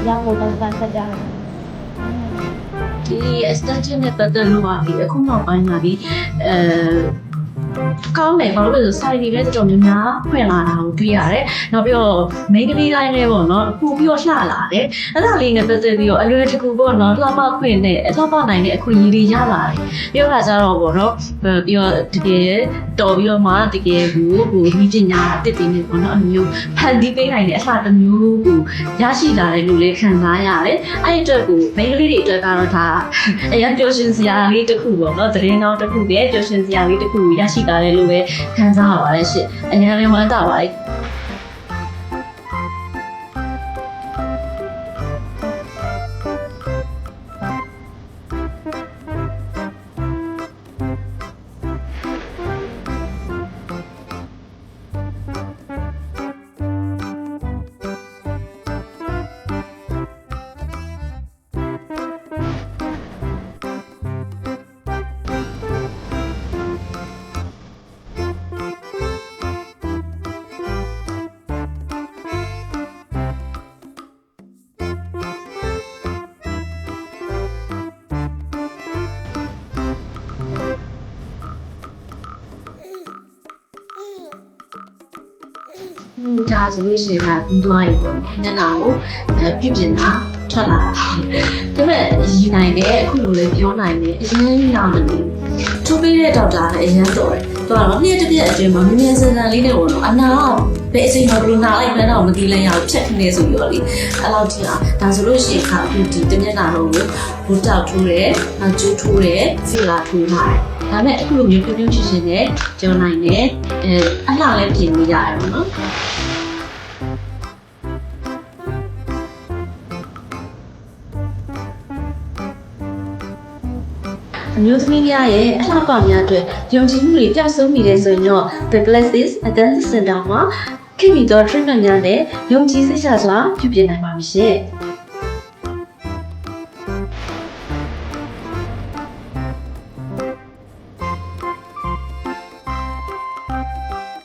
ရောက်ဖို့တောင်းပန်ဆက်ကြတယ် ဒီ extension နဲ့ပတ်သက်လို့ပါဒီအခုနောက်ပိုင်းကဒီကောင်းတယ်ဘာလို့လဲဆို site တွေလည်းတော်တော်များများဖွင့်လာတာကိုတွေ့ရတယ်။နောက်ပြီးတော့ main ကလေးတိုင်းလည်းပေါ့နော်ပို့ပြီးတော့လှလာတယ်။အဲ့ဒါလေးနဲ့ပတ်သက်ပြီးတော့အလွယ်တကူပေါ့နော်လှပခွင့်နဲ့လှပနိုင်တဲ့အခွင့်အရေးတွေရလာတယ်။ပြောတာကြတော့ပေါ့နော်ပြီးတော့တကယ်တော်ပြီးတော့မှတကယ်ကိုဒီပညာအသစ်တွေနဲ့ပေါ့နော်အမျိုးဖန်တီးပေးနိုင်တဲ့အလှတစ်မျိုးကိုရရှိလာတယ်လို့လည်းခံစားရတယ်။အဲ့ဒီအတွက်ကို main ကလေးတွေအတွက်ကတော့ဒါအရင်ပြောရှင်စရာလေးတစ်ခုပေါ့နော်သတင်းကောင်းတစ်ခုပဲပြောရှင်စရာလေးတစ်ခုရရှိလာတယ်လို့ပဲခံစားရပါတယ်ရှင့်အရင်လည်းဝမ်းသာပါတယ်ဒါဆိုလို့ရှိရင်ကတွားရပေါ့ညနာကိုပြုပြင်တာထွက်လာတာဒါပေမဲ့ရည်နိုင်တယ်အခုလိုလည်းပြောနိုင်တယ်အရင်ရောင်းတယ်ထိုးပေးတဲ့ဒေါက်တာလည်းအရင်တော်တယ်သူကတော့နေ့တစ်ပြည့်အတွင်းမှာမြင်စံစံလေးနဲ့ပေါ့နော်အနာဘယ်အချိန်မှဘလို့နားလိုက်မှန်းတော့မသိလဲရအောင်ဖြတ်နေဆိုပြီးတော့လေအဲ့လောက်ကြီးအောင်ဒါဆိုလို့ရှိရင်ဒီတမျက်နှာလုံးကိုဘူတောက်ထိုးတယ်အကျိုးထိုးတယ်ဖီလာထိုးထားတယ်ဒါပေမဲ့အခုလိုမျိုးပြုံးပြုံးချင်းချင်းနဲ့ကျော်နိုင်တယ်အလှလည်းပြင်နေရတယ်ပေါ့နော်အမျိုးသမီးများရဲ့အလှပများအတွက်ယုံကြည်မှုတွေပြတ်ဆုံးမိတယ်ဆိုရင်တော့ The Glasses Adult Center မှာခင်ဗျာ treatment များနဲ့ယုံကြည်စိတ်ချစွာပြုပြင်နိုင်ပါမည်ရှင်။